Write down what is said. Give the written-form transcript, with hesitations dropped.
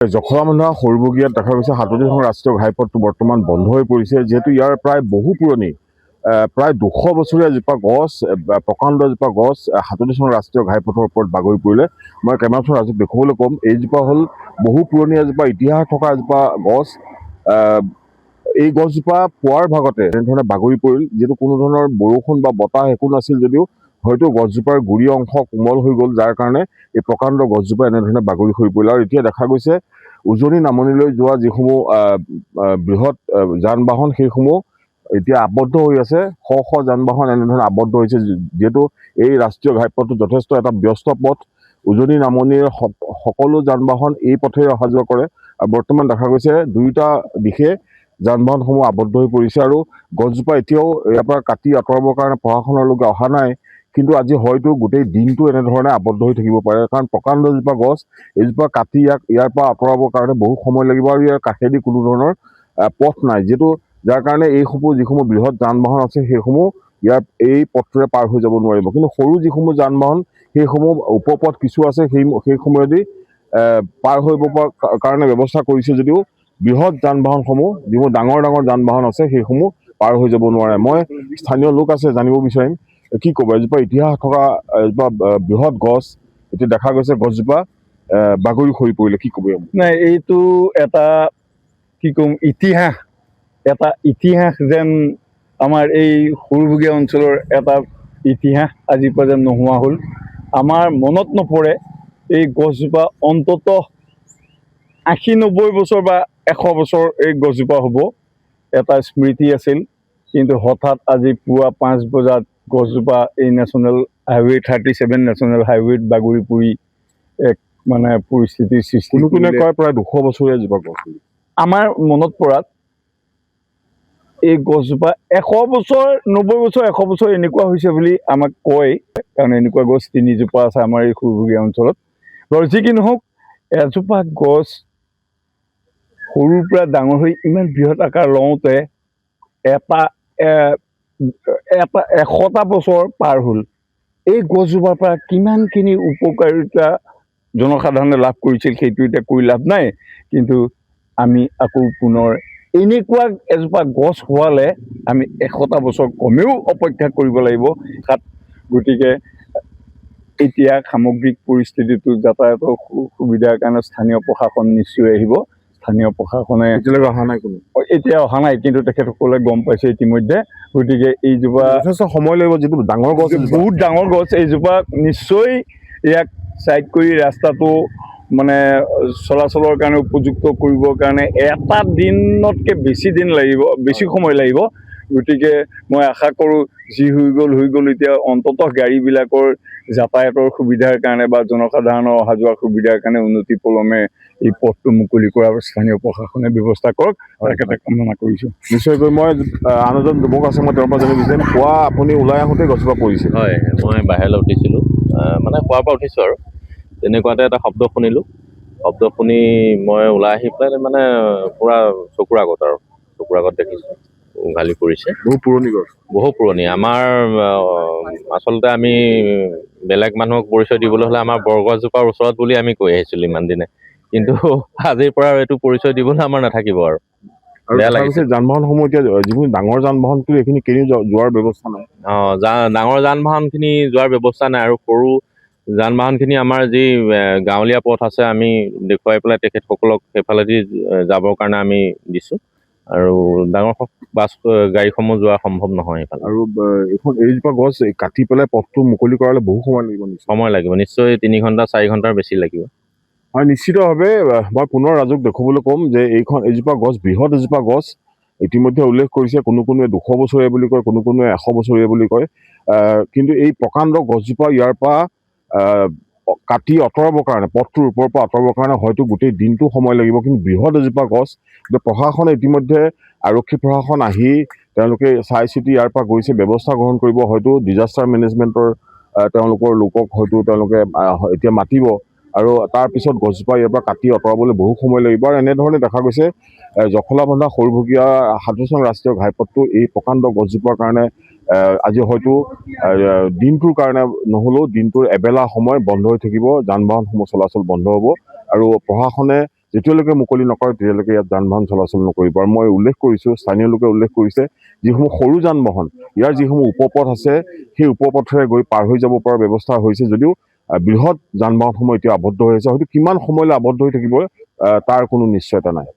জখলাবন্ধা সৰুবগীয়াত দেখা গৈছে হাতোদিখন ৰাষ্ট্ৰীয় ঘাইপথটো বৰ্তমান বন্ধ হৈ পৰিছে, যিহেতু ইয়াৰ প্ৰায় বহু পুৰণি প্ৰায় 200 বছৰীয়া এজোপা গছ, প্ৰকাণ্ড এজোপা গছ হাতোদিখন ৰাষ্ট্ৰীয় ঘাইপথৰ ওপৰত বাগৰি পৰিলে। মই কেমেৰাখন ৰাজুক দেখুৱাবলৈ ক'ম, এইজোপা হ'ল বহু পুৰণি এজোপা ইতিহাস থকা এজোপা গছ। এই গছজোপা পুৱাৰ ভাগতে এনেধৰণে বাগৰি পৰিল, যিহেতু কোনো ধৰণৰ বৰষুণ বা বতাহ একো নাছিল যদিও হয়তো গছজোপাৰ গুৰি অংশ কোমল হৈ গ'ল, যাৰ কাৰণে এই প্ৰকাণ্ড গছজোপা এনেধৰণে বাগৰি হৈ পৰিল। আৰু এতিয়া দেখা গৈছে উজনি নামনিলৈ যোৱা যিসমূহ বৃহৎ যান বাহন সেইসমূহ এতিয়া আবদ্ধ হৈ আছে। শ যান বাহন এনেধৰণে আবদ্ধ হৈছে, যিহেতু এই ৰাষ্ট্ৰীয় ঘাইপথটো যথেষ্ট এটা ব্যস্ত পথ। উজনি নামনিৰ সকলো যান বাহন এই পথেৰে অহা যোৱা কৰে। আৰু বৰ্তমান দেখা গৈছে দুয়োটা দিশে যান বাহনসমূহ আবদ্ধ হৈ পৰিছে আৰু গছজোপা এতিয়াও ইয়াৰ পৰা কাটি আঁতৰাবৰ কাৰণে প্ৰশাসনৰ লোক অহা নাই। কিন্তু আজি হয়তো গোটেই দিনটো এনেধৰণে আবদ্ধ হৈ থাকিব পাৰে, কাৰণ প্ৰকাণ্ড এজোপা গছ, এইজোপা কাটি ইয়াৰ পৰা আঁতৰাবৰ কাৰণে বহু সময় লাগিব আৰু ইয়াৰ কাষেদি কোনো ধৰণৰ পথ নাই, যাৰ কাৰণে এইসমূহ যিসমূহ বৃহৎ যান বাহন আছে সেইসমূহ এই পথটোৰে পাৰ হৈ যাব নোৱাৰিব। কিন্তু সৰু যিসমূহ যান বাহন সেইসমূহ উপপথ কিছু আছে, সেই সময়দি পাৰ হৈ কাৰণে ব্যৱস্থা কৰিছে যদিও বৃহৎ যান বাহনসমূহ যিবোৰ ডাঙৰ যান বাহন আছে সেইসমূহ পাৰ হৈ যাব নোৱাৰে। মই স্থানীয় লোক আছে, জানিব বিচাৰিম কি ক'ব। এজোপা ইতিহাস থকা এজোপা বৃহৎ গছ, এতিয়া দেখা গৈছে গছজোপা বাগৰি হৈ পৰিলে, কি ক'ব? নাই, এইটো এটা কি ক'ম, ইতিহাস যেন আমাৰ এই সৰুবগীয়া অঞ্চলৰ এটা ইতিহাস আজিৰ পৰা যেন নোহোৱা হ'ল। আমাৰ মনত নপৰে এই গছজোপা অন্তত 80-90 বছৰ বা 100 বছৰ এই গছজোপা হ'ব, এটা স্মৃতি আছিল। কিন্তু হঠাৎ আজি পুৱা 5 বজাত গছজোপা এই নেশ্যনেল হাইৱে 37 নেশ্যনেল হাইৱেত বাগৰি পৰি এক মানে পৰিস্থিতিৰ সৃষ্টি। কোনোৱে কয় প্ৰায় 200 বছৰীয়া এজোপা গছ। আমাৰ মনত পৰাত এই গছজোপা 100 বছৰ, 90 বছৰ, 100 বছৰ এনেকুৱা হৈছে বুলি আমাক কয়, কাৰণ এনেকুৱা গছ 3জোপা আছে আমাৰ এই সৰুবগীয়া অঞ্চলত। বাৰু যি কি নহওক, এজোপা গছ সৰুৰ পৰা ডাঙৰ হৈ ইমান বৃহৎ আকাৰ লওঁতে 100টা বছৰ পাৰ হ'ল। এই গছজোপাৰ পৰা কিমানখিনি উপকাৰিতা জনসাধাৰণে লাভ কৰিছিল সেইটো এতিয়া কৈ লাভ নাই। কিন্তু আমি আকৌ পুনৰ এনেকুৱা এজোপা গছ হোৱালে আমি 100টা বছৰ কমেও অপেক্ষা কৰিব লাগিব। গতিকে এতিয়া সামগ্ৰিক পৰিস্থিতিটো যাতায়াতৰ সুবিধাৰ কাৰণে স্থানীয় প্ৰশাসন নিশ্চয় আহিব। স্থানীয় প্ৰশাসনে এতিয়ালৈকে অহা নাই কোনো, এতিয়া অহা নাই, কিন্তু তেখেতসকলে গম পাইছে ইতিমধ্যে। গতিকে এইজোপা যথেষ্ট সময় লাগিব, যিটো ডাঙৰ গছ, বহুত ডাঙৰ গছ। এইজোপা নিশ্চয় ইয়াক চাইড কৰি ৰাস্তাটো মানে চলাচলৰ কাৰণে উপযুক্ত কৰিবৰ কাৰণে এটা দিনতকৈ বেছি সময় লাগিব। গতিকে মই আশা কৰোঁ যি হৈ গ'ল, এতিয়া অন্ততঃ গাড়ীবিলাকৰ যাতায়াতৰ সুবিধাৰ কাৰণে বা জনসাধাৰণৰ অহা যোৱাৰ সুবিধাৰ কাৰণে উন্নতি পলমে এই পথটো মুকলি কৰাৰ স্থানীয় প্ৰশাসনে ব্যৱস্থা কৰক, তেখেতে কামনা কৰিছোঁ। নিশ্চয়কৈ। মই আন এজন যুৱক আছে, মই তেওঁৰ পৰা জানিব বিচাৰিম, পুৱা আপুনি ওলাই আহোঁতে গছজোপা পৰিছে? হয়, মই বাহিৰলৈ উঠিছিলোঁ, মানে পুৱাৰ পৰা উঠিছোঁ আৰু তেনেকুৱাতে এটা শব্দ শুনিলোঁ। শব্দ শুনি মই ওলাই আহি পেলাই মানে পূৰা চকুৰ আগত দেখিছোঁ উঘালি পৰিছে। বহু পুৰণি গছ, বহু পুৰণি। আমাৰ আচলতে আমি বেলেগ মানুহক পৰিচয় দিবলৈ হ'লে আমাৰ বৰগছজোপাৰ ওচৰত বুলি আমি কৈ আহিছিলোঁ ইমান দিনে, কিন্তু আজিৰ পৰা এইটো পৰিচয় দিবলৈ আমাৰ নাথাকিব আৰু। বেয়া লাগিছে। যান বাহনসমূহ এতিয়া যিবোৰ ডাঙৰ যান বাহনটো এইখিনি কেনি যোৱাৰ ব্যৱস্থা নাই। ডাঙৰ যান বাহনখিনি যোৱাৰ ব্যৱস্থা নাই, আৰু সৰু যান বাহনখিনি আমাৰ যি গাঁৱলীয়া পথ আছে আমি দেখুৱাই পেলাই তেখেতসকলক সেইফালেদি যাবৰ কাৰণে আমি দিছোঁ। আৰু ডাঙৰ বাছ গাড়ীসমূহ যোৱা সম্ভৱ নহয় সেইফালে। আৰু এইজোপা গছ কাটি পেলাই পথটো মুকলি কৰালে বহু সময় লাগিব। সময় লাগিব নিশ্চয়, 3 ঘণ্টা 4 ঘণ্টাৰ বেছি লাগিব। হয়, নিশ্চিতভাৱে। মই পুনৰ ৰাজুক দেখুৱাবলৈ ক'ম যে এইজোপা গছ বৃহৎ এজোপা গছ। ইতিমধ্যে উল্লেখ কৰিছে, কোনোৱে 200 বছৰীয়া বুলি কয়, কোনোৱে 100 বছৰীয়া বুলি কয়। কিন্তু এই প্ৰকাণ্ড গছজোপা ইয়াৰ পৰা কাটি আঁতৰাবৰ কাৰণে, পথটোৰ ওপৰৰ পৰা আঁতৰাবৰ কাৰণে হয়তো গোটেই দিনটো সময় লাগিব। কিন্তু বৃহৎ এজোপা গছ, প্ৰশাসনে ইতিমধ্যে আৰক্ষী প্ৰশাসন আহি তেওঁলোকে চাই চিতি ইয়াৰ পৰা গৈছে, ব্যৱস্থা গ্ৰহণ কৰিব। হয়তো ডিজাষ্টাৰ মেনেজমেণ্টৰ তেওঁলোকৰ লোকক হয়তো তেওঁলোকে এতিয়া মাতিব, আৰু তাৰপিছত গছজোপা ইয়াৰ পৰা কাটি আঁতৰাবলৈ বহু সময় লাগিব। আৰু এনেধৰণে দেখা গৈছে জখলাবন্ধা সৰুবগীয়া হাতোদিখন ৰাষ্ট্ৰীয় ঘাইপথটো এই প্ৰকাণ্ড গছজোপাৰ কাৰণে আজি হয়তো দিনটোৰ কাৰণে নহ'লেও দিনটোৰ এবেলা সময় বন্ধ হৈ থাকিব, যান বাহনসমূহ চলাচল বন্ধ হ'ব। আৰু প্ৰশাসনে যেতিয়ালৈকে মুকলি নকৰে তেতিয়ালৈকে ইয়াত যান বাহন চলাচল নকৰিব। আৰু মই উল্লেখ কৰিছোঁ, স্থানীয় লোকে উল্লেখ কৰিছে, যিসমূহ সৰু যান বাহন ইয়াৰ যিসমূহ উপপথ আছে সেই উপপথেৰে গৈ পাৰ হৈ যাব পৰা ব্যৱস্থা হৈছে যদিও বৃহৎ যান বাহনসমূহ এতিয়া আবদ্ধ হৈ আছে। হয়তো কিমান সময়লৈ আবদ্ধ হৈ থাকিব তাৰ কোনো নিশ্চয়তা নাই।